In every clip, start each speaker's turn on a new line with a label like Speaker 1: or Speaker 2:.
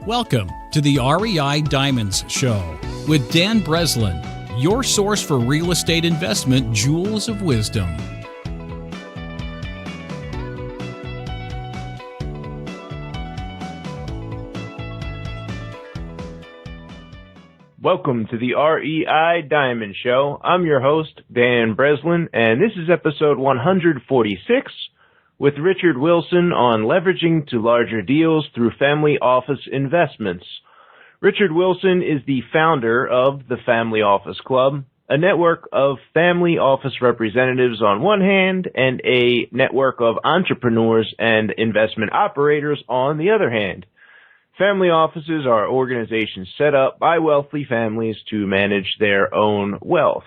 Speaker 1: Welcome to the REI Diamonds Show with Dan Breslin, your source for real estate investment jewels of wisdom.
Speaker 2: Welcome to the REI Diamond Show. I'm your host, Dan Breslin, and this is episode 146 with Richard Wilson on leveraging to larger deals through family office investments. Richard Wilson is the founder of the Family Office Club, a network of family office representatives on one hand and a network of entrepreneurs and investment operators on the other hand. Family offices are organizations set up by wealthy families to manage their own wealth.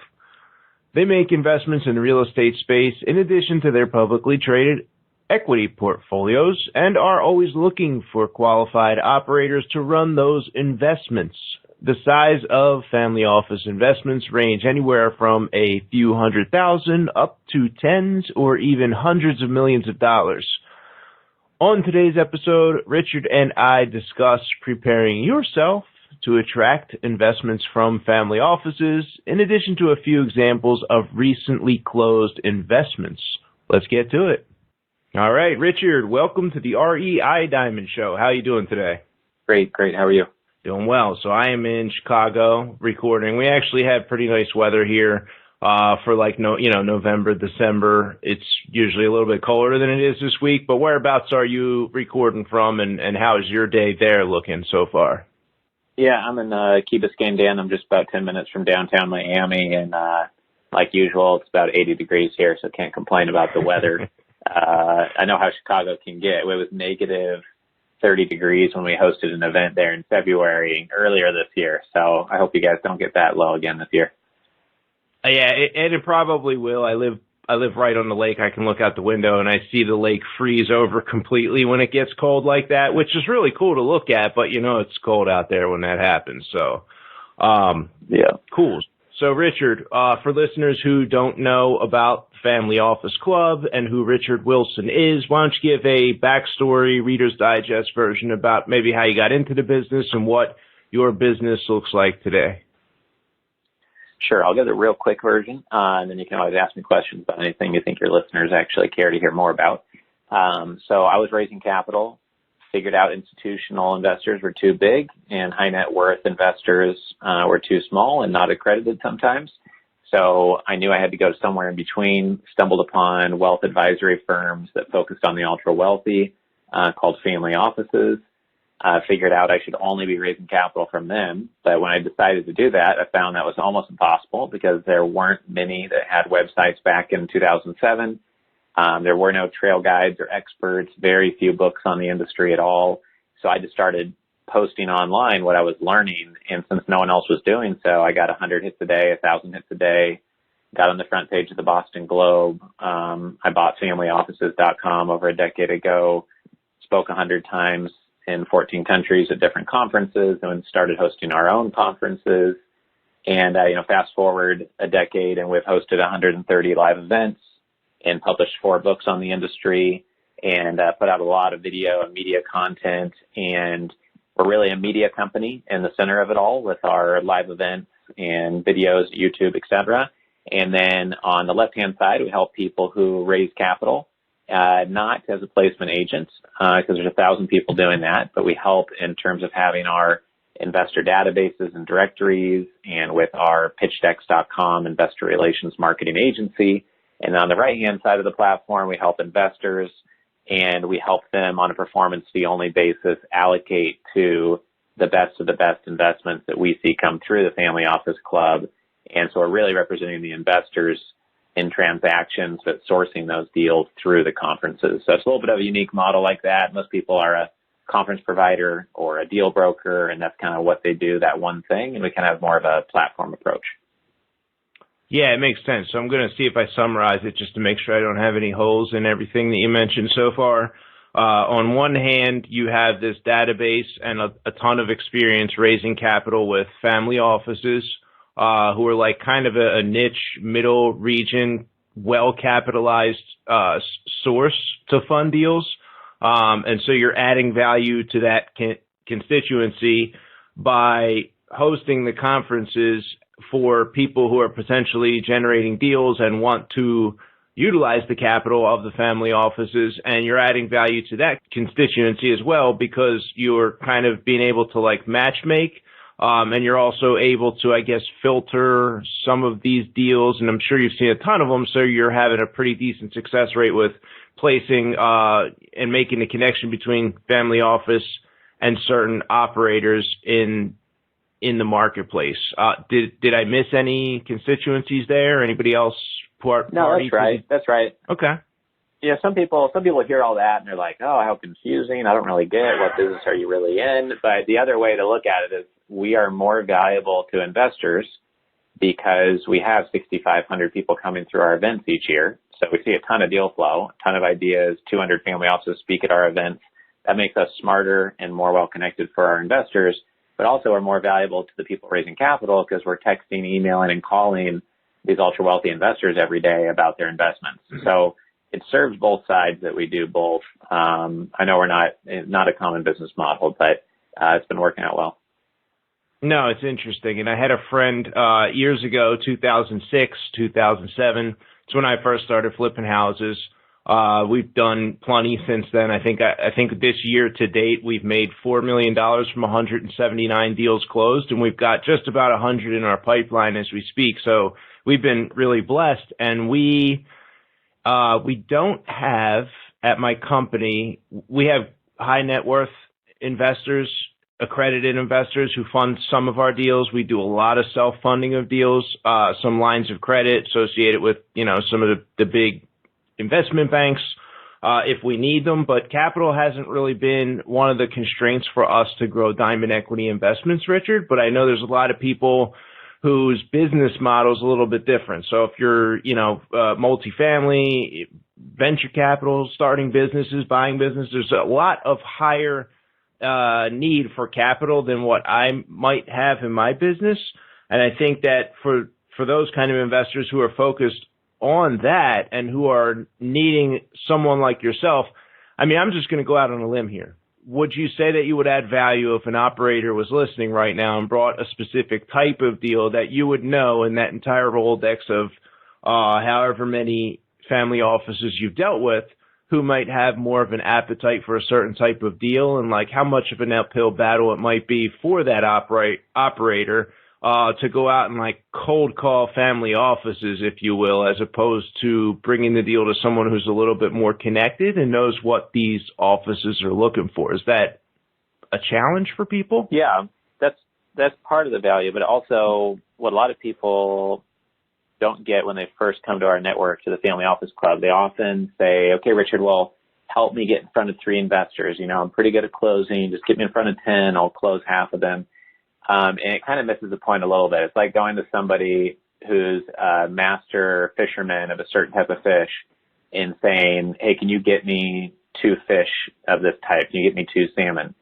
Speaker 2: They make investments in the real estate space in addition to their publicly traded equity portfolios and are always looking for qualified operators to run those investments. The size of family office investments range anywhere from a few $100,000 up to tens or even hundreds of millions of dollars. On today's episode, Richard and I discuss preparing yourself to attract investments from family offices, in addition to a few examples of recently closed investments. Let's get to it. All right, Richard, welcome to the REI Diamond Show. How are you doing today?
Speaker 3: Great. How are you?
Speaker 2: Doing well. So I am in Chicago recording. We actually had pretty nice weather here for November, December. It's usually a little bit colder than it is this week, but whereabouts are you recording from, and how is your day there looking so far?
Speaker 3: Yeah, I'm in Key Biscayne, Dan. I'm just about 10 minutes from downtown Miami, and like usual, it's about 80 degrees here, so can't complain about the weather. I know how Chicago can get. It was negative 30 degrees when we hosted an event there in February earlier this year, so I hope you guys don't get that low again this year.
Speaker 2: Yeah, it probably will. I live right on the lake. I can look out the window and I see the lake freeze over completely when it gets cold like that, which is really cool to look at, but it's cold out there when that happens. So,
Speaker 3: yeah.
Speaker 2: Cool. So Richard, for listeners who don't know about Family Office Club and who Richard Wilson is, why don't you give a backstory, Reader's Digest version about maybe how you got into the business and what your business looks like today?
Speaker 3: Sure, I'll give the real quick version, and then you can always ask me questions about anything you think your listeners actually care to hear more about. So I was raising capital, figured out institutional investors were too big, and high net worth investors were too small and not accredited sometimes. So I knew I had to go somewhere in between, stumbled upon wealth advisory firms that focused on the ultra wealthy, called family offices. Figured out I should only be raising capital from them. But when I decided to do that, I found that was almost impossible because there weren't many that had websites back in 2007. There were no trail guides or experts, very few books on the industry at all. So I just started posting online what I was learning. And since no one else was doing so, I got 100 hits a day, 1,000 hits a day, got on the front page of the Boston Globe. I bought familyoffices.com over a decade ago, spoke 100 times in 14 countries at different conferences, and started hosting our own conferences. And, fast forward a decade, and we've hosted 130 live events and published 4 books on the industry and put out a lot of video and media content. And we're really a media company in the center of it all with our live events and videos, YouTube, etc. And then on the left-hand side, we help people who raise capital, not as a placement agent, because there's 1,000 people doing that, but we help in terms of having our investor databases and directories, and with our pitchdex.com investor relations marketing agency. And on the right-hand side of the platform, we help investors, and we help them on a performance fee only basis allocate to the best of the best investments that we see come through the Family Office Club. And so we're really representing the investors in transactions, but sourcing those deals through the conferences. So it's a little bit of a unique model like that. Most people are a conference provider or a deal broker, and that's kind of what they do, that one thing. And we kind of have more of a platform approach.
Speaker 2: Yeah, it makes sense. So I'm going to see if I summarize it just to make sure I don't have any holes in everything that you mentioned so far. On one hand, you have this database and a ton of experience raising capital with family offices who are like kind of a niche middle region, well-capitalized source to fund deals. And so you're adding value to that constituency by hosting the conferences for people who are potentially generating deals and want to utilize the capital of the family offices, and you're adding value to that constituency as well because you're kind of being able to like match make, and you're also able to, I guess, filter some of these deals, and I'm sure you've seen a ton of them, so you're having a pretty decent success rate with placing and making the connection between family office and certain operators in the marketplace. Did I miss any constituencies there? Anybody else?
Speaker 3: No, that's right. That's right.
Speaker 2: Okay.
Speaker 3: Yeah, some people hear all that and they're like, oh, how confusing. I don't really get it. What business are you really in? But the other way to look at it is we are more valuable to investors because we have 6,500 people coming through our events each year. So we see a ton of deal flow, a ton of ideas, 200 family offices speak at our events. That makes us smarter and more well-connected for our investors, but also are more valuable to the people raising capital because we're texting, emailing, and calling these ultra-wealthy investors every day about their investments. Mm-hmm. So it serves both sides that we do both. I know we're not a common business model, but it's been working out well.
Speaker 2: No, it's interesting. And I had a friend years ago, 2006, 2007. It's when I first started flipping houses. We've done plenty since then. I think this year to date, we've made $4 million from 179 deals closed, and we've got just about 100 in our pipeline as we speak. So we've been really blessed, and we don't have at my company, we have high net worth investors, accredited investors who fund some of our deals. We do a lot of self-funding of deals, some lines of credit associated with, some of the big investment banks, if we need them, but capital hasn't really been one of the constraints for us to grow Diamond Equity Investments, Richard, but I know there's a lot of people whose business model is a little bit different. So if you're, multifamily, venture capital, starting businesses, buying businesses, there's a lot of higher need for capital than what I might have in my business. And I think that for those kind of investors who are focused on that and who are needing someone like yourself, I'm just going to go out on a limb here. Would you say that you would add value if an operator was listening right now and brought a specific type of deal that you would know in that entire Rolodex of however many family offices you've dealt with, who might have more of an appetite for a certain type of deal, and like how much of an uphill battle it might be for that operator to go out and like cold call family offices, if you will, as opposed to bringing the deal to someone who's a little bit more connected and knows what these offices are looking for? Is that a challenge for people?
Speaker 3: Yeah, that's part of the value, but also what a lot of people don't get when they first come to our network, to the Family Office Club. They often say, okay, Richard, well, help me get in front of 3 investors. I'm pretty good at closing. Just get me in front of 10. I'll close half of them. And it kind of misses the point a little bit. It's like going to somebody who's a master fisherman of a certain type of fish and saying, hey, can you get me 2 fish of this type? Can you get me 2 salmon?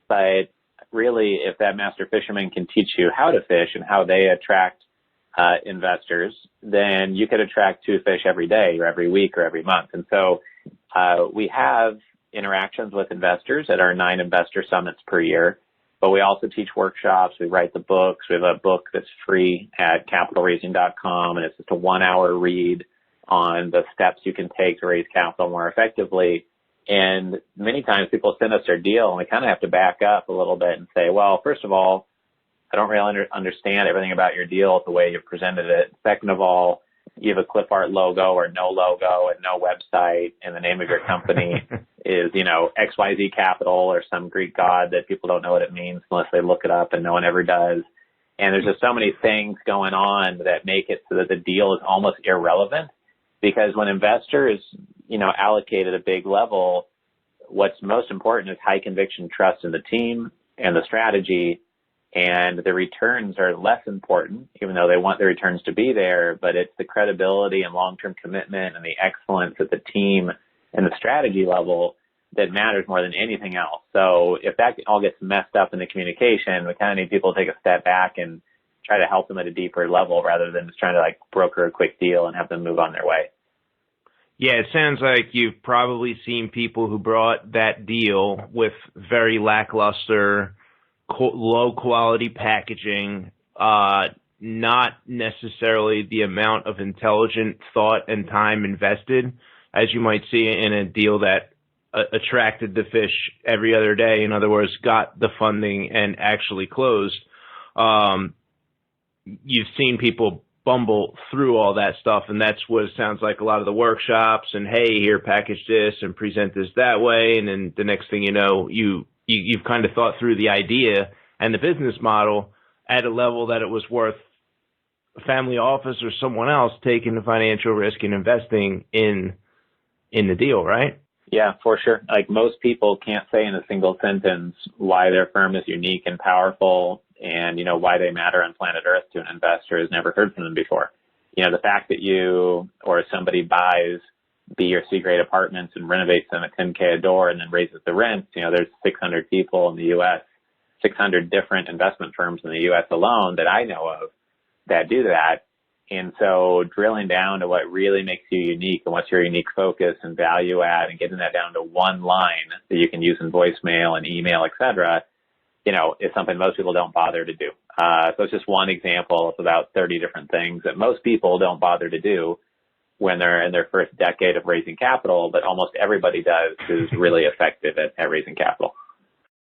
Speaker 3: But really, if that master fisherman can teach you how to fish and how they attract investors, then you could attract 2 fish every day or every week or every month. And so we have interactions with investors at our 9 investor summits per year, but we also teach workshops. We write the books. We have a book that's free at capitalraising.com, and it's just a 1-hour read on the steps you can take to raise capital more effectively. And many times people send us their deal, and we kind of have to back up a little bit and say, well, first of all, I don't really understand everything about your deal the way you've presented it. Second of all, you have a clip art logo or no logo and no website, and the name of your company is, XYZ Capital or some Greek god that people don't know what it means unless they look it up, and no one ever does. And there's just so many things going on that make it so that the deal is almost irrelevant, because when investors, allocate at a big level, what's most important is high conviction trust in the team and the strategy. And the returns are less important, even though they want the returns to be there, but it's the credibility and long-term commitment and the excellence at the team and the strategy level that matters more than anything else. So if that all gets messed up in the communication, we kind of need people to take a step back and try to help them at a deeper level rather than just trying to broker a quick deal and have them move on their way.
Speaker 2: Yeah, it sounds like you've probably seen people who brought that deal with very lackluster low quality packaging, not necessarily the amount of intelligent thought and time invested as you might see in a deal that attracted the fish every other day. In other words, got the funding and actually closed. You've seen people bumble through all that stuff, and that's what it sounds like a lot of the workshops and, hey, here, package this and present this that way. And then the next thing you know, you've kind of thought through the idea and the business model at a level that it was worth a family office or someone else taking the financial risk and investing in the deal, right?
Speaker 3: Yeah, for sure. Like most people can't say in a single sentence why their firm is unique and powerful and, why they matter on planet Earth to an investor has never heard from them before. The fact that you or somebody buys B or C grade apartments and renovates them at $10K a door and then raises the rent, there's 600 people in the U.S., 600 different investment firms in the U.S. alone that I know of that do that. And so drilling down to what really makes you unique and what's your unique focus and value add and getting that down to one line that you can use in voicemail and email, et cetera, is something most people don't bother to do. So it's just one example of about 30 different things that most people don't bother to do when they're in their first decade of raising capital, but almost everybody does who's really effective at raising capital.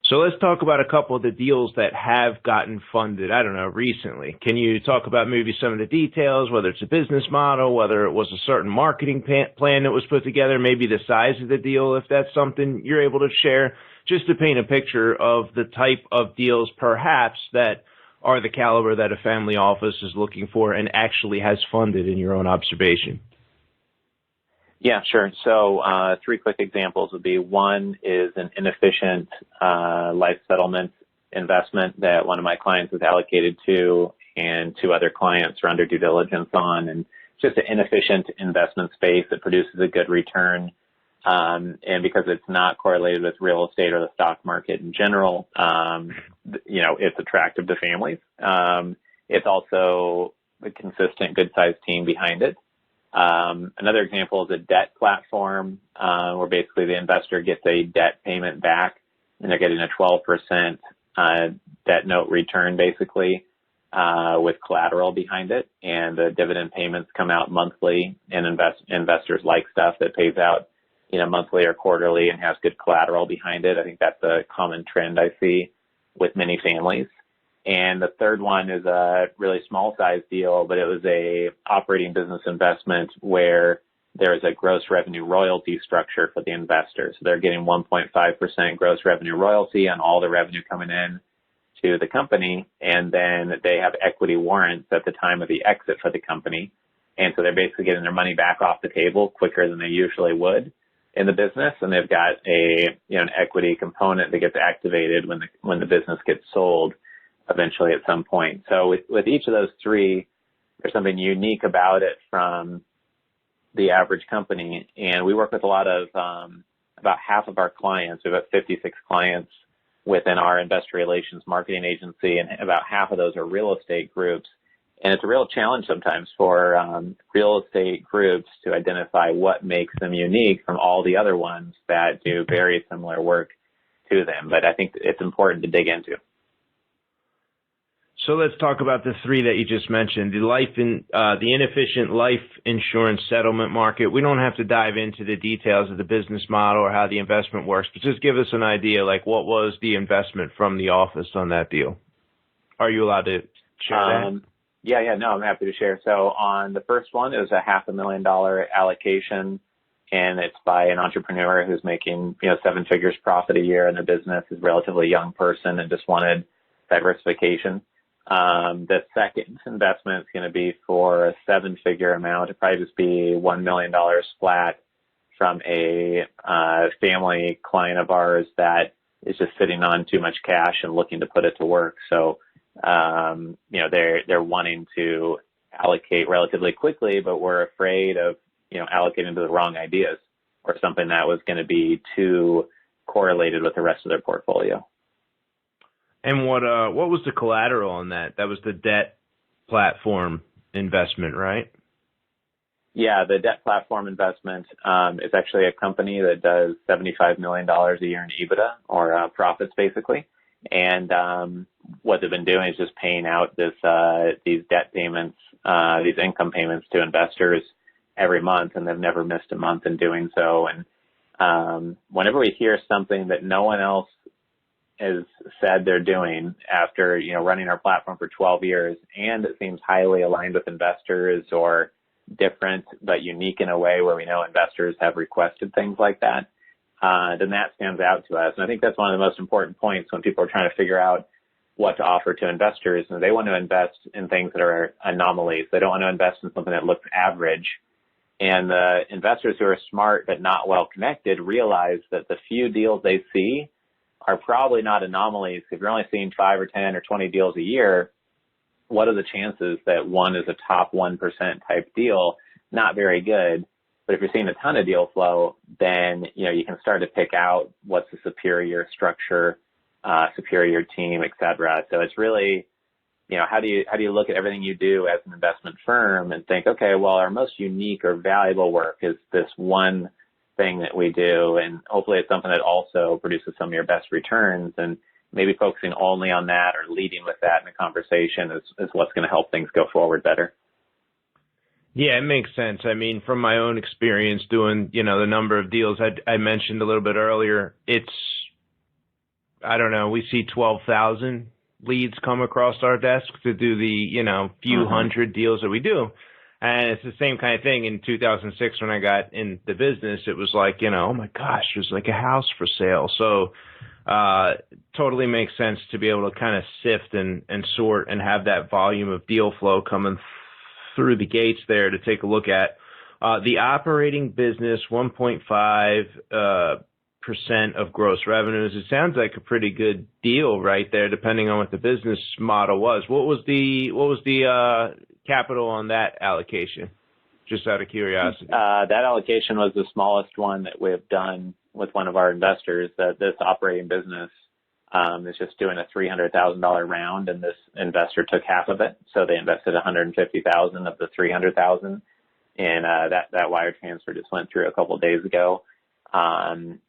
Speaker 2: So let's talk about a couple of the deals that have gotten funded, recently. Can you talk about maybe some of the details, whether it's a business model, whether it was a certain marketing plan that was put together, maybe the size of the deal, if that's something you're able to share, just to paint a picture of the type of deals perhaps that are the caliber that a family office is looking for and actually has funded in your own observation?
Speaker 3: Yeah, sure. So 3 quick examples would be, one is an inefficient life settlement investment that one of my clients was allocated to, and 2 other clients are under due diligence on, and just an inefficient investment space that produces a good return. And because it's not correlated with real estate or the stock market in general, it's attractive to families. It's also a consistent, good-sized team behind it. Another example is a debt platform, where basically the investor gets a debt payment back and they're getting a 12% debt note return basically, with collateral behind it. And the dividend payments come out monthly, and investors like stuff that pays out, monthly or quarterly and has good collateral behind it. I think that's a common trend I see with many families. And the third one is a really small size deal, but it was a operating business investment where there is a gross revenue royalty structure for the investor. So they're getting 1.5% gross revenue royalty on all the revenue coming in to the company. And then they have equity warrants at the time of the exit for the company. And so they're basically getting their money back off the table quicker than they usually would in the business. And they've got an equity component that gets activated when the business gets sold eventually at some point. So with each of those 3, there's something unique about it from the average company. And we work with a lot of, about half of our clients. We have about 56 clients within our investor relations marketing agency, and about half of those are real estate groups. And it's a real challenge sometimes for real estate groups to identify what makes them unique from all the other ones that do very similar work to them. But I think it's important to dig into.
Speaker 2: So let's talk about the 3 that you just mentioned. The inefficient life insurance settlement market. We don't have to dive into the details of the business model or how the investment works, but just give us an idea, like what was the investment from the office on that deal? Are you allowed to share that?
Speaker 3: Yeah, no, I'm happy to share. So on the first one, it was a $500,000 allocation, and it's by an entrepreneur who's making 7 figures profit a year in their business, is a relatively young person and just wanted diversification. The second investment is going to be for a 7-figure amount. It'd probably just be $1 million flat from a family client of ours that is just sitting on too much cash and looking to put it to work. So, they're wanting to allocate relatively quickly, but we're afraid of, allocating to the wrong ideas or something that was going to be too correlated with the rest of their portfolio.
Speaker 2: And what was the collateral on that? That was the debt platform investment, right?
Speaker 3: Yeah, the debt platform investment is actually a company that does $75 million a year in EBITDA or profits, basically. And what they've been doing is just paying out these debt payments, these income payments to investors every month, and they've never missed a month in doing so. And whenever we hear something that no one else has said they're doing after, running our platform for 12 years, and it seems highly aligned with investors or different but unique in a way where we know investors have requested things like that, then that stands out to us. And I think that's one of the most important points when people are trying to figure out what to offer to investors. And they want to invest in things that are anomalies. They don't want to invest in something that looks average. And the investors who are smart but not well connected realize that the few deals they see are probably not anomalies. If you're only seeing 5 or 10 or 20 deals a year, what are the chances that one is a top 1% type deal? Not very good. But if you're seeing a ton of deal flow, then you can start to pick out what's the superior structure, superior team, et cetera. So it's really, how do you look at everything you do as an investment firm and think, okay, well, our most unique or valuable work is this one thing that we do, and hopefully it's something that also produces some of your best returns, and maybe focusing only on that or leading with that in the conversation is what's going to help things go forward better.
Speaker 2: Yeah, it makes sense. I mean, from my own experience doing, the number of deals I mentioned a little bit earlier, we see 12,000 leads come across our desk to do the, few hundred deals that we do. And it's the same kind of thing. In 2006, when I got in the business, it was like, oh my gosh, there's like a house for sale. So totally makes sense to be able to kind of sift and sort and have that volume of deal flow coming through the gates there to take a look at. The operating business, 1.5% of gross revenues. It sounds like a pretty good deal right there, depending on what the business model was. What was the capital on that allocation? Just out of curiosity.
Speaker 3: That allocation was the smallest one that we have done with one of our investors. That this operating business is just doing a $300,000 round, and this investor took half of it. So they invested $150,000 of the $300,000, and that wire transfer just went through a couple of days ago. And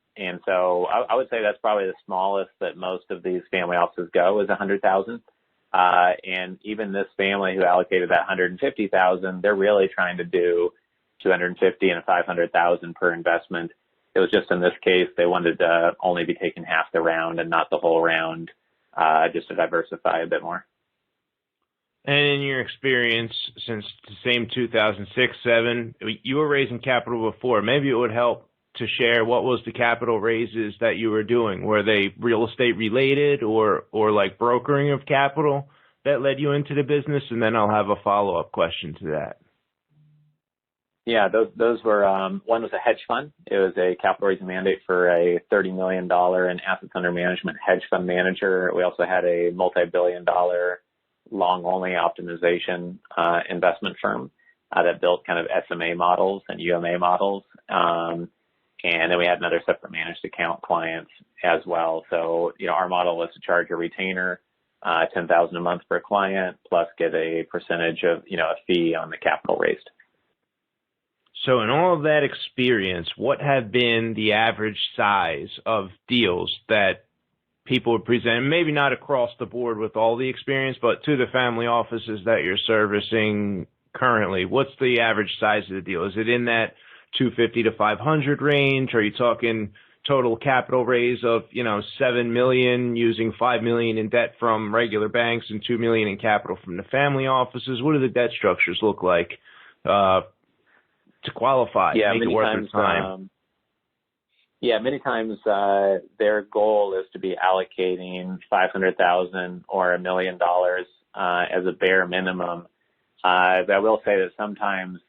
Speaker 3: so I would say that's probably the smallest that most of these family offices go is $100,000. And even this family who allocated that $150,000, they're really trying to do $250,000 and $500,000 per investment. It was just in this case they wanted to only be taking half the round and not the whole round, just to diversify a bit more.
Speaker 2: And in your experience, since the same 2006-07, you were raising capital before. Maybe it would help to share what was the capital raises that you were doing. Were they real estate related or like brokering of capital that led you into the business? And then I'll have a follow-up question to that.
Speaker 3: Yeah, those were, one was a hedge fund. It was a capital raising mandate for a $30 million in assets under management hedge fund manager. We also had a multi-billion-dollar long-only optimization investment firm that built kind of SMA models and UMA models. And then we had another separate managed account clients as well. So, our model was to charge a retainer, $10,000 a month per client, plus get a percentage of, a fee on the capital raised.
Speaker 2: So in all of that experience, what have been the average size of deals that people would present? Maybe not across the board with all the experience, but to the family offices that you're servicing currently, what's the average size of the deal? Is it in that 250 to 500 range? Are you talking total capital raise of, $7 million using $5 million in debt from regular banks and $2 million in capital from the family offices? What do the debt structures look like to qualify?
Speaker 3: Yeah,
Speaker 2: make it worth their time?
Speaker 3: Many times their goal is to be allocating $500,000 or $1 million as a bare minimum. But I will say that sometimes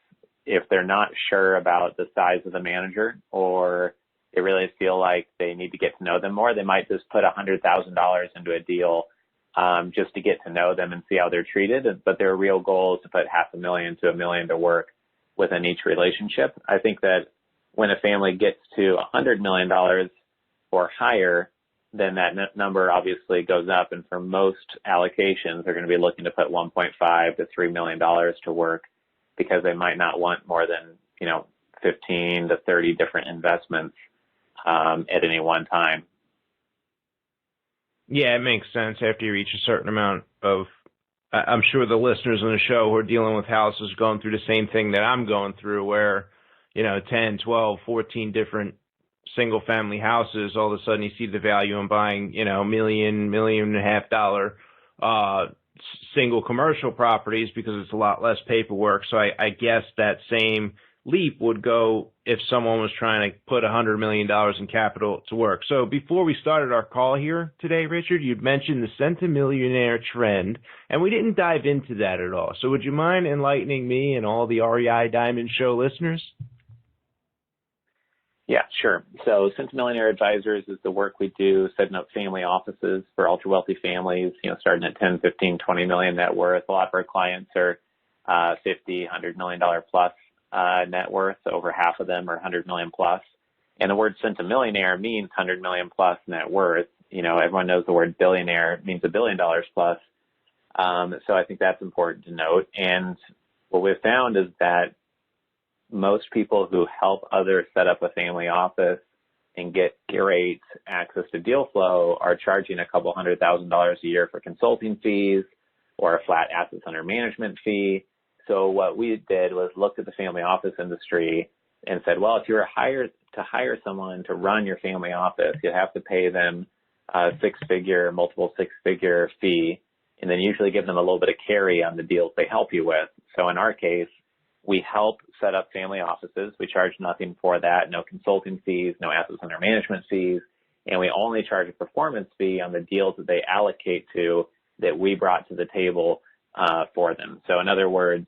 Speaker 3: if they're not sure about the size of the manager or they really feel like they need to get to know them more, they might just put $100,000 into a deal just to get to know them and see how they're treated. But their real goal is to put $500,000 to $1 million to work within each relationship. I think that when a family gets to $100 million or higher, then that number obviously goes up. And for most allocations, they're going to be looking to put $1.5 to $3 million to work, because they might not want more than, 15 to 30 different investments at any one time.
Speaker 2: Yeah, it makes sense after you reach a certain amount of. I'm sure the listeners on the show who are dealing with houses going through the same thing that I'm going through, where 10, 12, 14 different single family houses. All of a sudden, you see the value in buying million and a half dollar single commercial properties because it's a lot less paperwork. So I guess that same leap would go if someone was trying to put $100 million in capital to work. So before we started our call here today, Richard, you'd mentioned the centimillionaire trend, and we didn't dive into that at all. So would you mind enlightening me and all the REI Diamond Show listeners?
Speaker 3: Yeah, sure. So Centimillionaire Advisors is the work we do setting up family offices for ultra-wealthy families, starting at 10, 15, 20 million net worth. A lot of our clients are 50, $100 million plus net worth. Over half of them are 100 million plus. And the word centimillionaire means 100 million plus net worth. Everyone knows the word billionaire means $1 billion plus. So I think that's important to note. And what we've found is that most people who help others set up a family office and get great access to deal flow are charging a couple $100,000 a year for consulting fees or a flat assets under management fee. So what we did was looked at the family office industry and said, well, if you were hired to hire someone to run your family office, you'd have to pay them a multiple six-figure fee, and then usually give them a little bit of carry on the deals they help you with. So in our case, we help set up family offices. We charge nothing for that, no consulting fees, no assets under management fees, and we only charge a performance fee on the deals that they allocate to that we brought to the table for them. So in other words,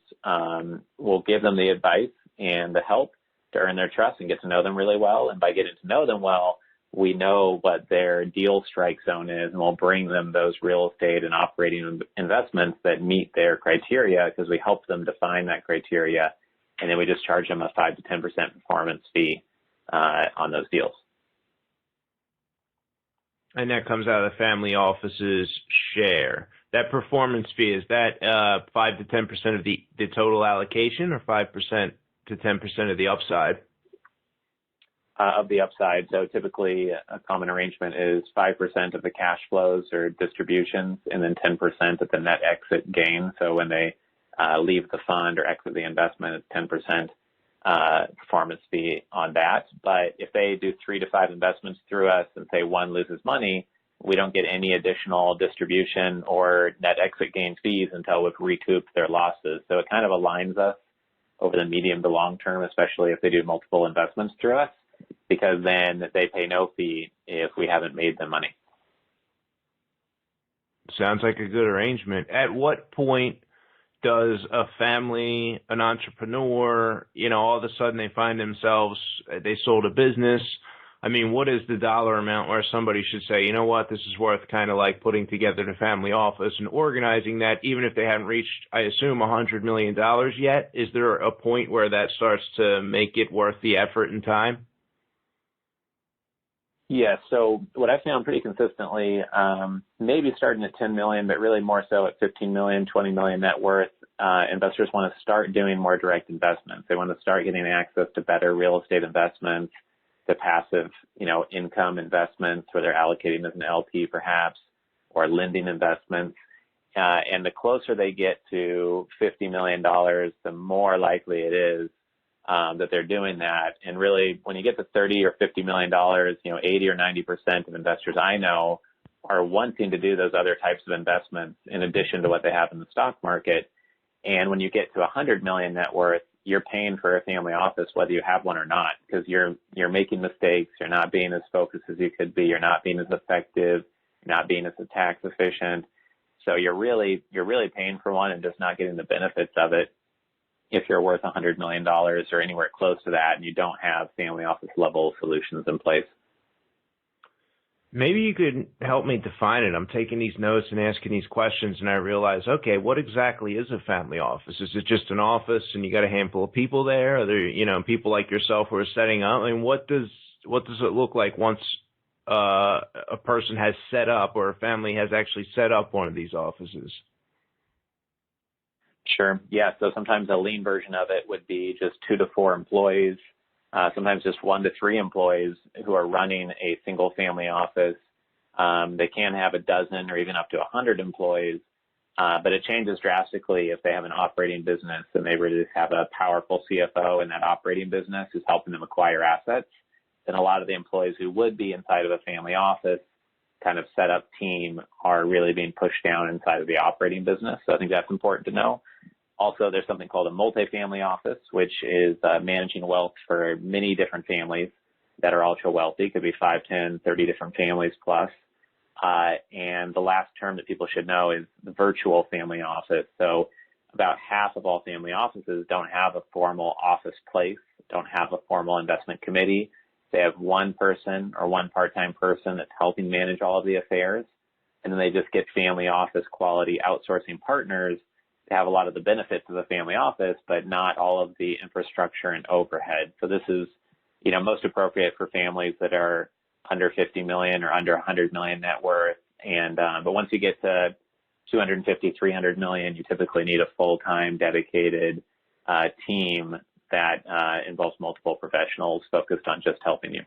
Speaker 3: we'll give them the advice and the help to earn their trust and get to know them really well. And by getting to know them well, we know what their deal strike zone is, and we'll bring them those real estate and operating investments that meet their criteria because we help them define that criteria. And then we just charge them a 5 to 10% performance fee on those deals.
Speaker 2: And that comes out of the family office's share. That performance fee, is that 5 to 10% of the total allocation, or 5% to 10% of the upside?
Speaker 3: Of the upside. So typically a common arrangement is 5% of the cash flows or distributions, and then 10% of the net exit gain. So when they leave the fund or exit the investment, it's 10% performance fee on that. But if they do 3 to 5 investments through us and say one loses money, we don't get any additional distribution or net exit gain fees until we've recouped their losses. So it kind of aligns us over the medium to long term, especially if they do multiple investments through us, because then they pay no fee if we haven't made them money.
Speaker 2: Sounds like a good arrangement. At what point does a family, an entrepreneur, all of a sudden they find themselves, they sold a business? I mean, what is the dollar amount where somebody should say, you know what, this is worth kind of like putting together the family office and organizing that, even if they haven't reached, I assume, $100 million yet? Is there a point where that starts to make it worth the effort and time?
Speaker 3: Yeah, so what I found pretty consistently, maybe starting at 10 million, but really more so at 15 million, 20 million net worth, investors want to start doing more direct investments. They want to start getting access to better real estate investments, to passive, income investments where they're allocating as an LP perhaps, or lending investments. And the closer they get to $50 million, the more likely it is that they're doing that. And really, when you get to 30 or $50 million, 80 or 90% of investors I know are wanting to do those other types of investments in addition to what they have in the stock market. And when you get to 100 million net worth, you're paying for a family office whether you have one or not, because you're making mistakes, you're not being as focused as you could be, you're not being as effective, you're not being as tax efficient. So you're really paying for one and just not getting the benefits of it if you're worth $100 million or anywhere close to that and you don't have family office level solutions in place.
Speaker 2: Maybe you could help me define it. I'm taking these notes and asking these questions, and I realize, okay, what exactly is a family office? Is it just an office and you got a handful of people there? Are there, people like yourself who are setting up? I mean, what does it look like once a person has set up, or a family has actually set up one of these offices?
Speaker 3: Sure. Yeah. So sometimes a lean version of it would be just 2 to 4 employees. Sometimes just 1 to 3 employees who are running a single family office They can have a dozen or even up to 100 employees, but it changes drastically if they have an operating business and they really have a powerful CFO in that operating business who's helping them acquire assets. Then a lot of the employees who would be inside of a family office kind of set up team are really being pushed down inside of the operating business. So I think that's important to know. Also, there's something called a multifamily office, which is managing wealth for many different families that are ultra wealthy. It could be 5, 10, 30 different families plus. And the last term that people should know is the virtual family office. So about half of all family offices don't have a formal office place, don't have a formal investment committee. They have one person or one part-time person that's helping manage all of the affairs. And then they just get family office quality outsourcing partners to have a lot of the benefits of a family office, but not all of the infrastructure and overhead. So this is, most appropriate for families that are under 50 million or under 100 million net worth. And, but once you get to 250, 300 million, you typically need a full-time dedicated, team that, involves multiple professionals focused on just helping you.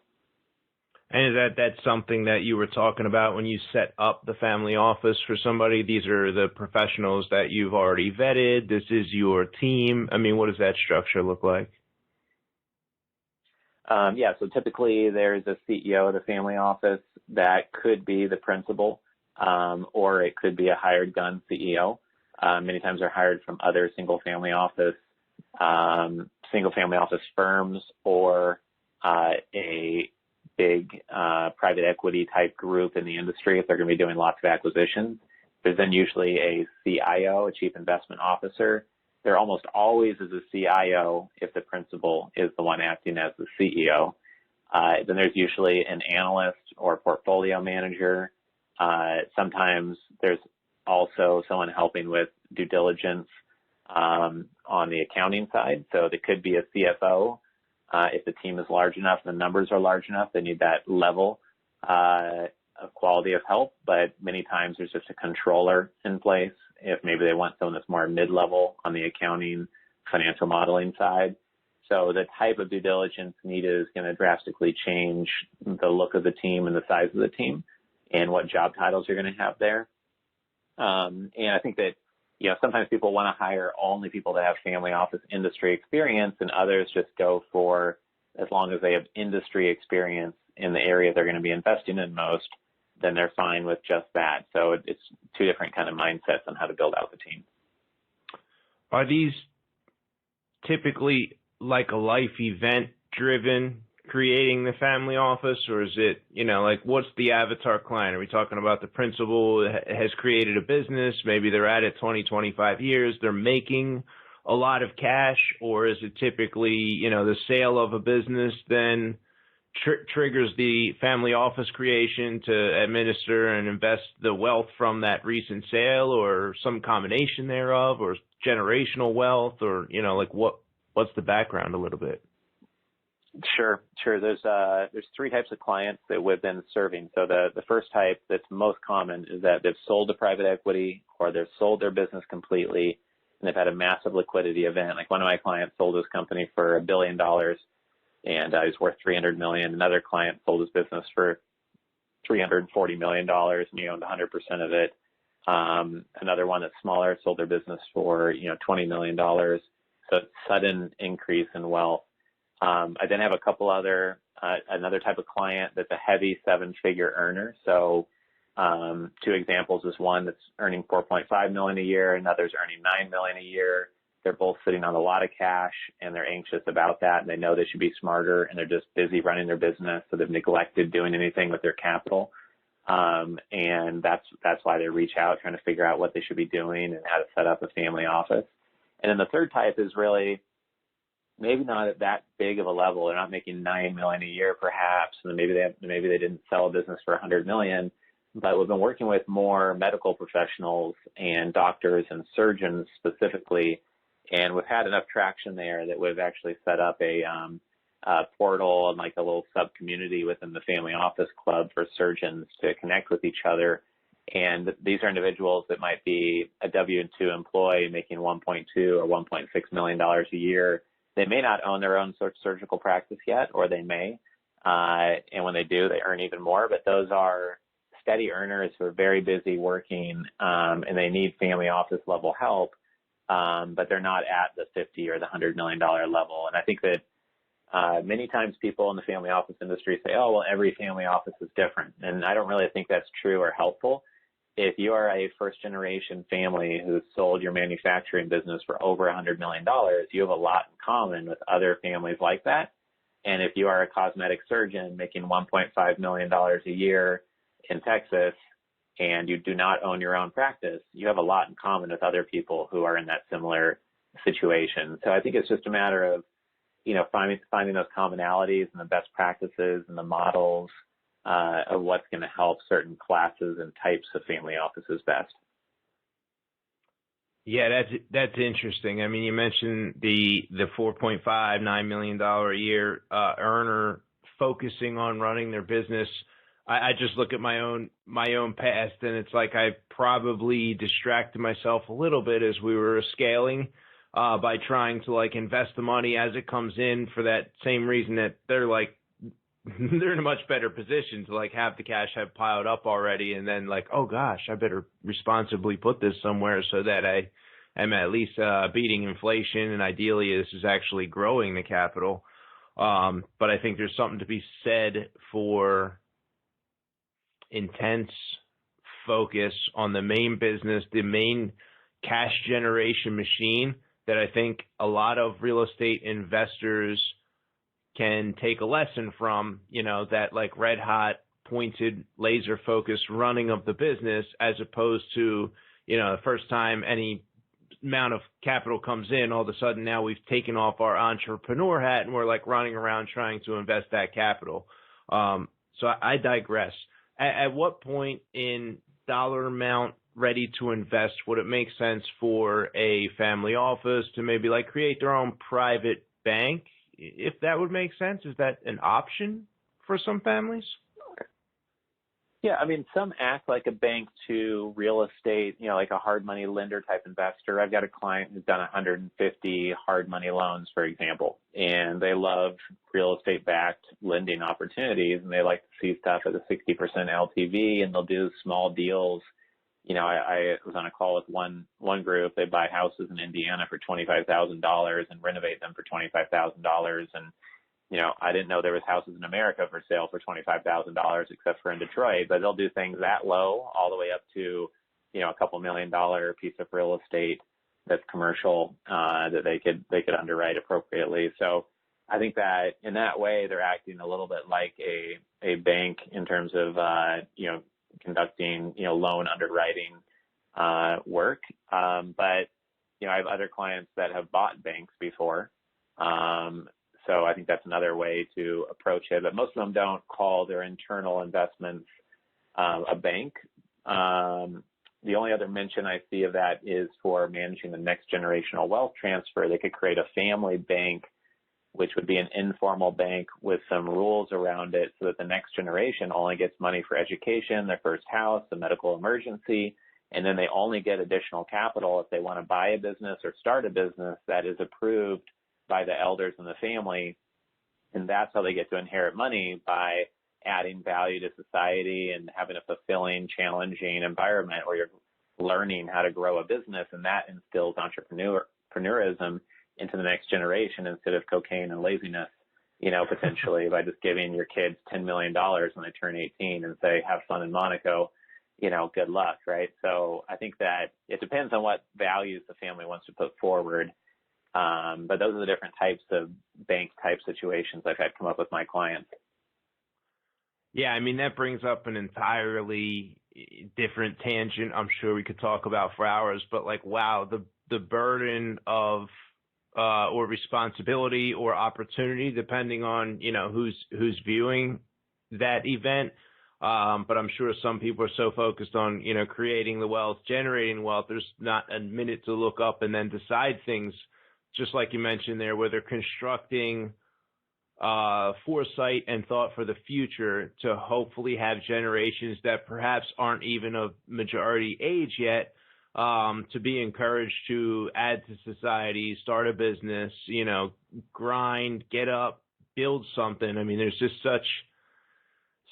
Speaker 2: And that's something that you were talking about when you set up the family office for somebody? These are the professionals that you've already vetted. This is your team. I mean, what does that structure look like?
Speaker 3: So typically there's a CEO of the family office that could be the principal, or it could be a hired gun CEO. Many times they're hired from other single family office firms or a big private equity type group in the industry if they're going to be doing lots of acquisitions. There's then usually a CIO, a chief investment officer. There almost always is a CIO if the principal is the one acting as the CEO. Then there's usually an analyst or portfolio manager. Sometimes there's also someone helping with due diligence on the accounting side. So there could be a CFO. If the team is large enough and the numbers are large enough, they need that level of quality of help. But many times there's just a controller in place if maybe they want someone that's more mid-level on the accounting, financial modeling side. So the type of due diligence needed is going to drastically change the look of the team and the size of the team and what job titles you're going to have there. And I think that, sometimes people want to hire only people that have family office industry experience, and others just go for as long as they have industry experience in the area they're going to be investing in most, then they're fine with just that. So it's two different kind of mindsets on how to build out the team.
Speaker 2: Are these typically like a life event driven, creating the family office, or is it, what's the avatar client? Are we talking about the principal has created a business, maybe they're at it 20, 25 years, they're making a lot of cash, or is it typically, the sale of a business then triggers the family office creation to administer and invest the wealth from that recent sale, or some combination thereof, or generational wealth, or, what's the background a little bit?
Speaker 3: Sure. There's three types of clients that we've been serving. So the first type that's most common is that they've sold to private equity or they've sold their business completely and they've had a massive liquidity event. Like one of my clients sold his company for $1 billion and he's worth $300 million. Another client sold his business for $340 million and he owned 100% of it. Another one that's smaller sold their business for, $20 million. So it's sudden increase in wealth. I then have a couple another type of client that's a heavy 7-figure earner. So, two examples is one that's earning $4.5 million a year, another's earning $9 million a year. They're both sitting on a lot of cash and they're anxious about that and they know they should be smarter and they're just busy running their business. So they've neglected doing anything with their capital. And that's why they reach out trying to figure out what they should be doing and how to set up a family office. And then the third type is really maybe not at that big of a level. They're not making $9 million a year, perhaps, and maybe they didn't sell a business for $100 million. But we've been working with more medical professionals and doctors and surgeons specifically, and we've had enough traction there that we've actually set up a portal and like a little sub community within the family office club for surgeons to connect with each other. And these are individuals that might be a W-2 employee making $1.2 or $1.6 million a year. They may not own their own surgical practice yet, or they may. And when they do, they earn even more. But those are steady earners who are very busy working, and they need family office level help, but they're not at the 50 or the $100 million level. And I think that many times people in the family office industry say, oh, well, every family office is different. And I don't really think that's true or helpful. If you are a first generation family who's sold your manufacturing business for over $100 million, you have a lot in common with other families like that. And if you are a cosmetic surgeon making $1.5 million a year in Texas and you do not own your own practice, you have a lot in common with other people who are in that similar situation. So I think it's just a matter of, finding those commonalities and the best practices and the models of what's going to help certain classes and types of family offices best.
Speaker 2: Yeah, that's interesting. I mean, you mentioned the $4.5-9 million a year earner focusing on running their business. I just look at my own past, and it's like I probably distracted myself a little bit as we were scaling by trying to invest the money as it comes in, for that same reason that they're in a much better position to have the cash have piled up already, and then oh gosh, I better responsibly put this somewhere so that I am at least beating inflation, and ideally this is actually growing the capital. But I think there's something to be said for intense focus on the main business, the main cash generation machine, that I think a lot of real estate investors can take a lesson from, that red hot, pointed, laser focused running of the business, as opposed to, the first time any amount of capital comes in, all of a sudden now we've taken off our entrepreneur hat and we're running around trying to invest that capital. So I digress. At what point in dollar amount ready to invest would it make sense for a family office to maybe create their own private bank? If that would make sense, is that an option for some families?
Speaker 3: Yeah, I mean, some act like a bank to real estate, like a hard money lender type investor. I've got a client who's done 150 hard money loans, for example, and they love real estate backed lending opportunities, and they like to see stuff at a 60% LTV, and they'll do small deals. I was on a call with one group. They buy houses in Indiana for $25,000 and renovate them for $25,000. And, I didn't know there was houses in America for sale for $25,000 except for in Detroit, but they'll do things that low all the way up to, a couple $1 million piece of real estate that's commercial, that they could underwrite appropriately. So I think that in that way, they're acting a little bit like a bank in terms of, conducting, loan underwriting, work. But, I have other clients that have bought banks before. So I think that's another way to approach it, but most of them don't call their internal investments, a bank. The only other mention I see of that is for managing the next generational wealth transfer. They could create a family bank, which would be an informal bank with some rules around it so that the next generation only gets money for education, their first house, a medical emergency, and then they only get additional capital if they want to buy a business or start a business that is approved by the elders in the family. And that's how they get to inherit money, by adding value to society and having a fulfilling, challenging environment where you're learning how to grow a business, and that instills entrepreneurism into the next generation instead of cocaine and laziness, potentially by just giving your kids $10 million when they turn 18 and say, have fun in Monaco, good luck, right? So I think that it depends on what values the family wants to put forward. But those are the different types of bank type situations I've had come up with my clients.
Speaker 2: Yeah, I mean, that brings up an entirely different tangent I'm sure we could talk about for hours, but wow, the burden of or responsibility or opportunity, depending on, who's viewing that event. But I'm sure some people are so focused on, creating the wealth, generating wealth, there's not a minute to look up and then decide things, just like you mentioned there, where they're constructing foresight and thought for the future to hopefully have generations that perhaps aren't even of majority age yet, to be encouraged to add to society, start a business, grind, get up, build something. I mean, there's just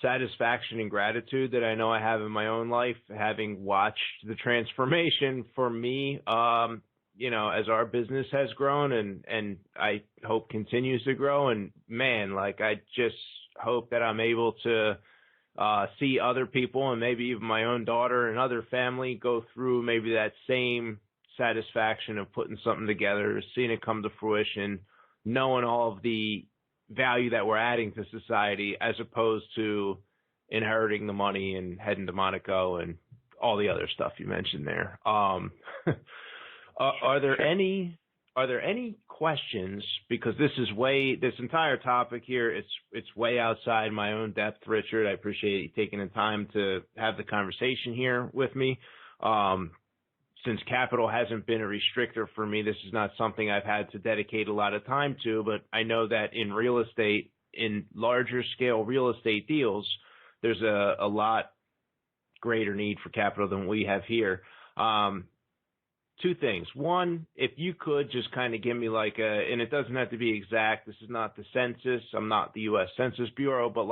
Speaker 2: satisfaction and gratitude that I know I have in my own life, having watched the transformation for me, as our business has grown and I hope continues to grow. And man, like, I just hope that I'm able to see other people and maybe even my own daughter and other family go through maybe that same satisfaction of putting something together, seeing it come to fruition, knowing all of the value that we're adding to society as opposed to inheriting the money and heading to Monaco and all the other stuff you mentioned there. Are there any questions? Because this entire topic here, it's way outside my own depth, Richard. I appreciate you taking the time to have the conversation here with me. Since capital hasn't been a restrictor for me, this is not something I've had to dedicate a lot of time to, but I know that in real estate, in larger scale real estate deals, there's a lot greater need for capital than we have here. Two things. One, if you could just kind of give me and it doesn't have to be exact. This is not the census. I'm not the U.S. Census Bureau, but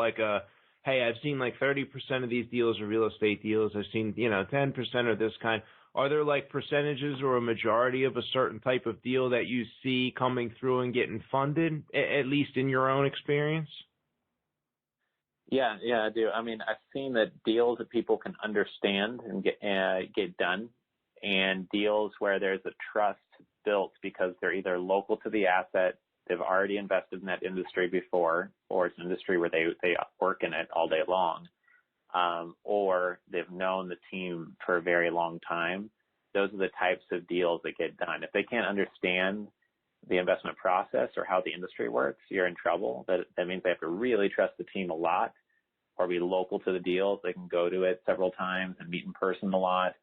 Speaker 2: hey, I've seen 30% of these deals are real estate deals. I've seen, 10% of this kind. Are there percentages or a majority of a certain type of deal that you see coming through and getting funded, at least in your own experience?
Speaker 3: Yeah, I do. I mean, I've seen that deals that people can understand and get done, and deals where there's a trust built because they're either local to the asset, they've already invested in that industry before, or it's an industry where they work in it all day long, or they've known the team for a very long time. Those are the types of deals that get done. If they can't understand the investment process or how the industry works, you're in trouble. That means they have to really trust the team a lot, or be local to the deals. They can go to it several times and meet in person a lot,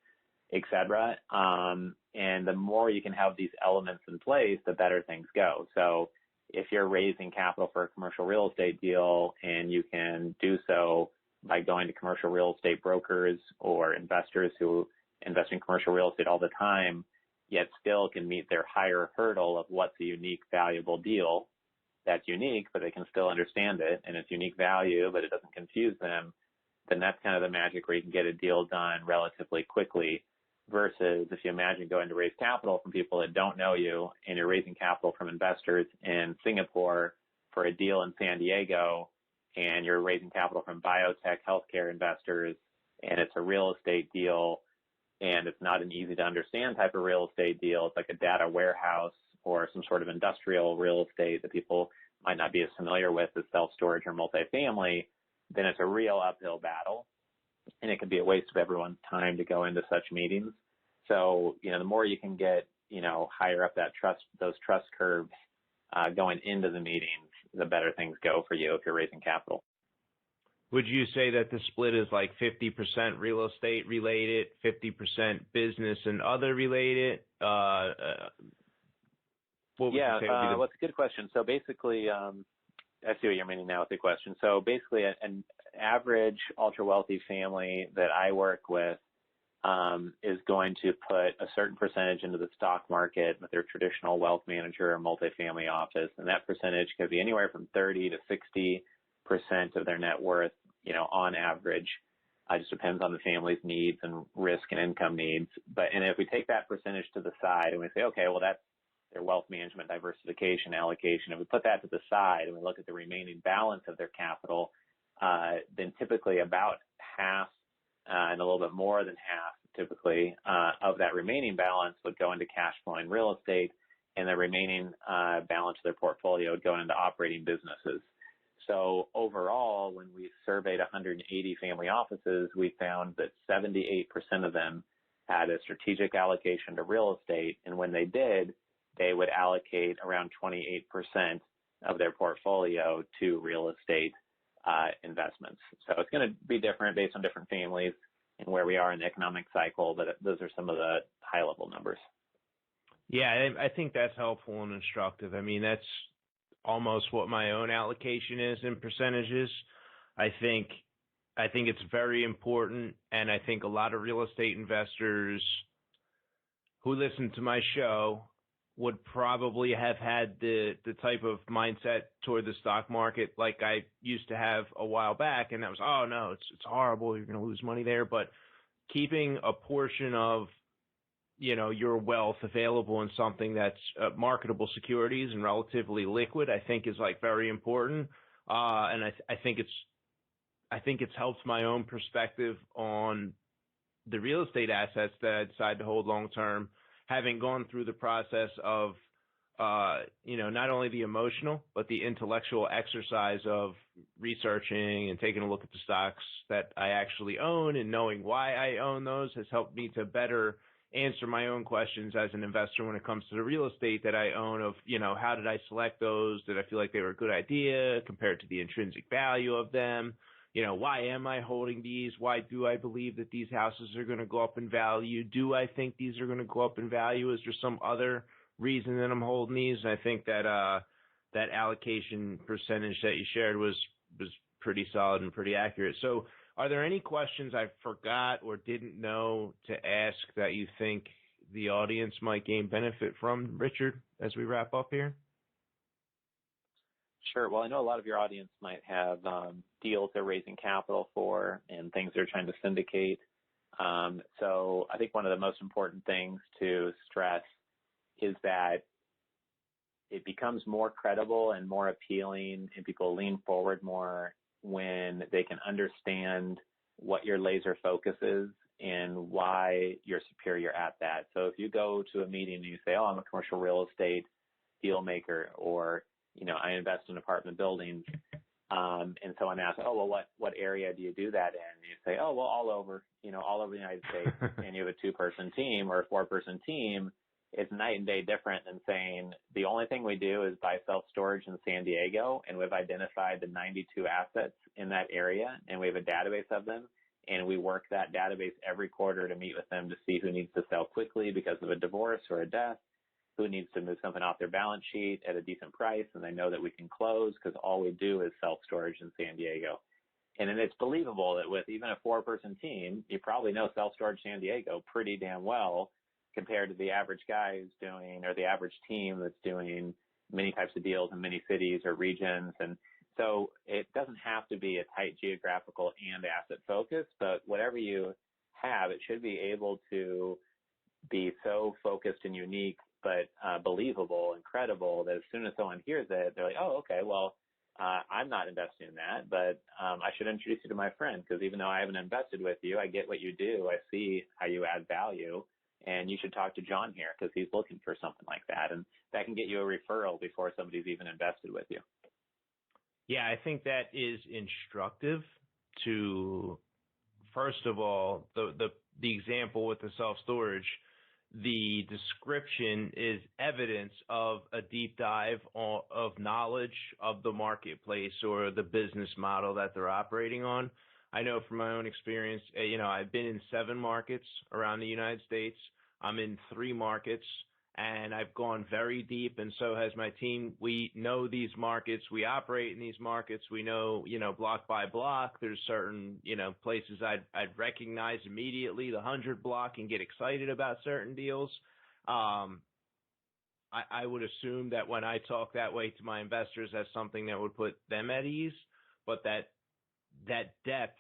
Speaker 3: etc. And the more you can have these elements in place, the better things go. So if you're raising capital for a commercial real estate deal and you can do so by going to commercial real estate brokers or investors who invest in commercial real estate all the time, yet still can meet their higher hurdle of what's a unique, valuable deal that's unique, but they can still understand it and it's unique value, but it doesn't confuse them, then that's kind of the magic where you can get a deal done relatively quickly. Versus if you imagine going to raise capital from people that don't know you and you're raising capital from investors in Singapore for a deal in San Diego, and you're raising capital from biotech healthcare investors, and it's a real estate deal, and it's not an easy to understand type of real estate deal. It's like a data warehouse or some sort of industrial real estate that people might not be as familiar with as self-storage or multifamily, then it's a real uphill battle. And it can be a waste of everyone's time to go into such meetings. So, the more you can get, higher up those trust curves going into the meetings, the better things go for you if you're raising capital.
Speaker 2: Would you say that the split is 50% real estate related, 50% business and other related?
Speaker 3: Well, it's a good question. So basically, I see what you're meaning now with the question. So basically, an average ultra-wealthy family that I work with is going to put a certain percentage into the stock market with their traditional wealth manager or multifamily office, and that percentage could be anywhere from 30 to 60% of their net worth, on average. It just depends on the family's needs and risk and income needs. And if we take that percentage to the side and we say, okay, well, that's their wealth management diversification allocation. If we put that to the side and we look at the remaining balance of their capital, then typically about half and a little bit more than half typically of that remaining balance would go into cash flowing real estate, and the remaining balance of their portfolio would go into operating businesses. So overall, when we surveyed 180 family offices, we found that 78% of them had a strategic allocation to real estate, and when they did, they would allocate around 28% of their portfolio to real estate investments. So it's going to be different based on different families and where we are in the economic cycle, but those are some of the high-level numbers.
Speaker 2: Yeah, I think that's helpful and instructive. I mean, that's almost what my own allocation is in percentages. I think it's very important, and I think a lot of real estate investors who listen to my show would probably have had the type of mindset toward the stock market like I used to have a while back, and that was, oh no, it's horrible, you're going to lose money there. But keeping a portion of, you know, your wealth available in something that's marketable securities and relatively liquid, I think is like very important. And I think it's helped my own perspective on the real estate assets that I decide to hold long term, having gone through the process of, you know, not only the emotional, but the intellectual exercise of researching and taking a look at the stocks that I actually own, and knowing why I own those has helped me to better answer my own questions as an investor when it comes to the real estate that I own of, you know, how did I select those? Did I feel like they were a good idea compared to the intrinsic value of them? You know, why am I holding these? Why do I believe that these houses are going to go up in value? Do I think these are going to go up in value? Is there some other reason that I'm holding these? And I think that that allocation percentage that you shared was pretty solid and pretty accurate. So are there any questions I forgot or didn't know to ask that you think the audience might gain benefit from, Richard, as we wrap up here?
Speaker 3: Sure. Well, I know a lot of your audience might have deals they're raising capital for and things they're trying to syndicate. So I think one of the most important things to stress is that it becomes more credible and more appealing, and people lean forward more when they can understand what your laser focus is and why you're superior at that. So if you go to a meeting and you say, oh, I'm a commercial real estate deal maker, or, you know, I invest in apartment buildings, and someone asks, oh, well, what area do you do that in? And you say, oh, well, all over the United States, and you have a 2-person team or a 4-person team. It's night and day different than saying the only thing we do is buy self-storage in San Diego, and we've identified the 92 assets in that area, and we have a database of them, and we work that database every quarter to meet with them to see who needs to sell quickly because of a divorce or a death, who needs to move something off their balance sheet at a decent price, and they know that we can close because all we do is self-storage in San Diego. And then it's believable that with even a 4-person team, you probably know self-storage San Diego pretty damn well, compared to the average guy who's doing, or the average team that's doing many types of deals in many cities or regions. And so it doesn't have to be a tight geographical and asset focus, but whatever you have, it should be able to be so focused and unique, but believable and credible that as soon as someone hears it, they're like, oh, okay, well, I'm not investing in that, but I should introduce you to my friend, because even though I haven't invested with you, I get what you do. I see how you add value. And you should talk to John here because he's looking for something like that. And that can get you a referral before somebody's even invested with you.
Speaker 2: Yeah, I think that is instructive to, first of all, the example with the self-storage, the description is evidence of a deep dive of knowledge of the marketplace or the business model that they're operating on. I know from my own experience, you know, I've been in 7 markets around the United States. I'm in 3 markets, and I've gone very deep, and so has my team. We know these markets. We operate in these markets. We know, you know, block by block. There's certain, you know, places I'd recognize immediately, the 100 block, and get excited about certain deals. I would assume that when I talk that way to my investors, that's something that would put them at ease, but that depth,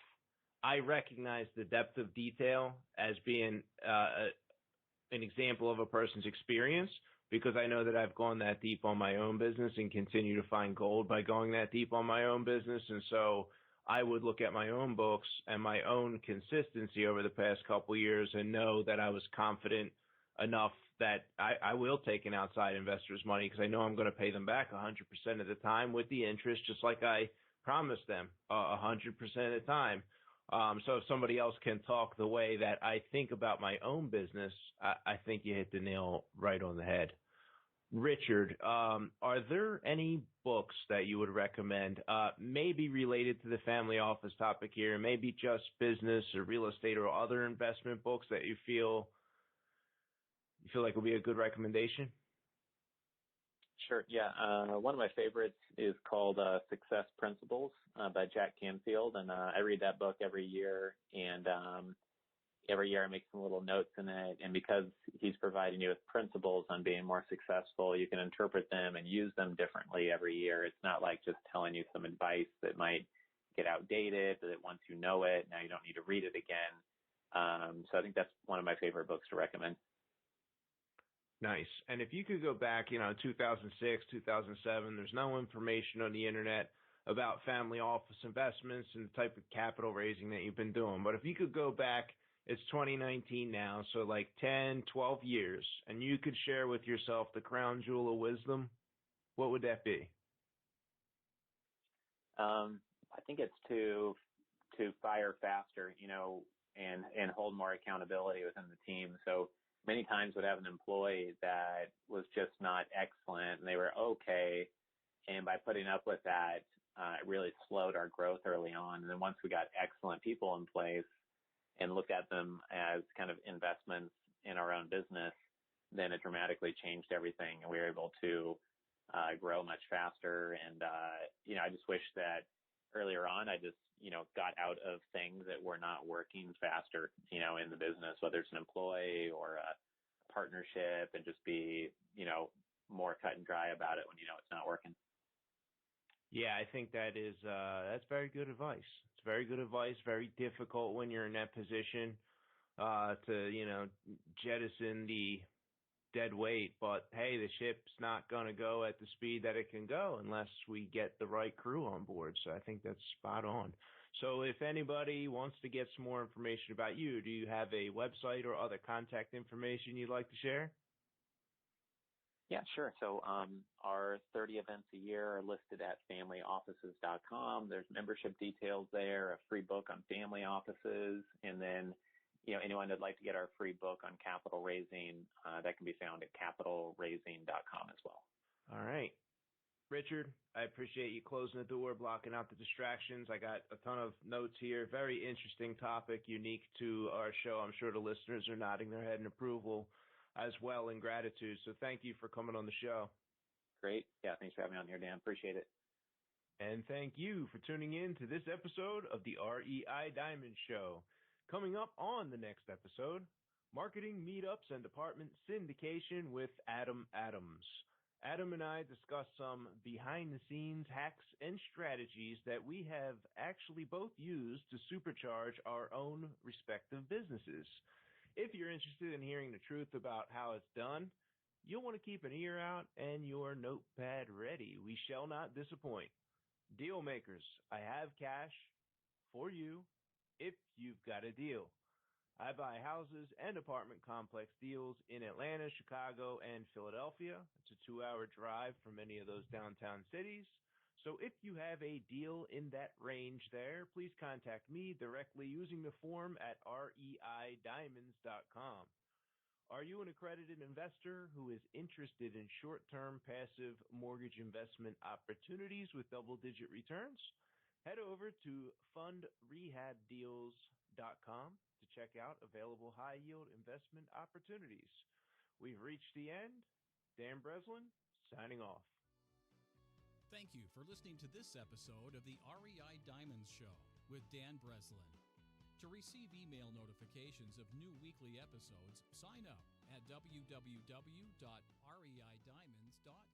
Speaker 2: I recognize the depth of detail as being an example of a person's experience, because I know that I've gone that deep on my own business and continue to find gold by going that deep on my own business. And so I would look at my own books and my own consistency over the past couple of years and know that I was confident enough that I will take an outside investor's money, because I know I'm going to pay them back 100% of the time with the interest, just like I promised them 100% of the time. So if somebody else can talk the way that I think about my own business, I think you hit the nail right on the head. Richard, are there any books that you would recommend, maybe related to the family office topic here, maybe just business or real estate or other investment books that you feel like would be a good recommendation?
Speaker 3: Sure. Yeah. One of my favorites is called Success Principles by Jack Canfield. And I read that book every year. And every year I make some little notes in it. And because he's providing you with principles on being more successful, you can interpret them and use them differently every year. It's not like just telling you some advice that might get outdated, that once you know it, now you don't need to read it again. So I think that's one of my favorite books to recommend.
Speaker 2: Nice. And if you could go back, 2006, 2007, there's no information on the internet about family office investments and the type of capital raising that you've been doing. But if you could go back, it's 2019 now, so like 10, 12 years, and you could share with yourself the crown jewel of wisdom, what would that be?
Speaker 3: I think it's to fire faster, and hold more accountability within the team. So many times would have an employee that was just not excellent and they were okay. And by putting up with that, it really slowed our growth early on. And then once we got excellent people in place and looked at them as kind of investments in our own business, then it dramatically changed everything. And we were able to grow much faster. And, I just wish that earlier on, I just, got out of things that were not working faster, in the business, whether it's an employee or a partnership, and just be, more cut and dry about it when it's not working.
Speaker 2: Yeah, I think that's very good advice. It's very good advice, very difficult when you're in that position to, jettison the dead weight. But, hey, the ship's not going to go at the speed that it can go unless we get the right crew on board. So I think that's spot on. So if anybody wants to get some more information about you, do you have a website or other contact information you'd like to share?
Speaker 3: Yeah, sure. So our 30 events a year are listed at familyoffices.com. There's membership details there, a free book on family offices, and then anyone that'd like to get our free book on capital raising, that can be found at capitalraising.com as well.
Speaker 2: All right. Richard, I appreciate you closing the door, blocking out the distractions. I got a ton of notes here. Very interesting topic, unique to our show. I'm sure the listeners are nodding their head in approval as well, in gratitude. So thank you for coming on the show.
Speaker 3: Great. Yeah, thanks for having me on here, Dan. Appreciate it.
Speaker 2: And thank you for tuning in to this episode of the REI Diamond Show. Coming up on the next episode, marketing meetups and department syndication with Adam Adams. Adam and I discuss some behind-the-scenes hacks and strategies that we have actually both used to supercharge our own respective businesses. If you're interested in hearing the truth about how it's done, you'll want to keep an ear out and your notepad ready. We shall not disappoint. Deal makers, I have cash for you if you've got a deal. I buy houses and apartment complex deals in Atlanta, Chicago, and Philadelphia. It's a 2-hour drive from any of those downtown cities. So if you have a deal in that range there, please contact me directly using the form at reidiamonds.com. Are you an accredited investor who is interested in short-term passive mortgage investment opportunities with double-digit returns? Head over to fundrehabdeals.com to check out available high-yield investment opportunities. We've reached the end. Dan Breslin, signing off.
Speaker 1: Thank you for listening to this episode of the REI Diamonds Show with Dan Breslin. To receive email notifications of new weekly episodes, sign up at www.reidiamonds.com.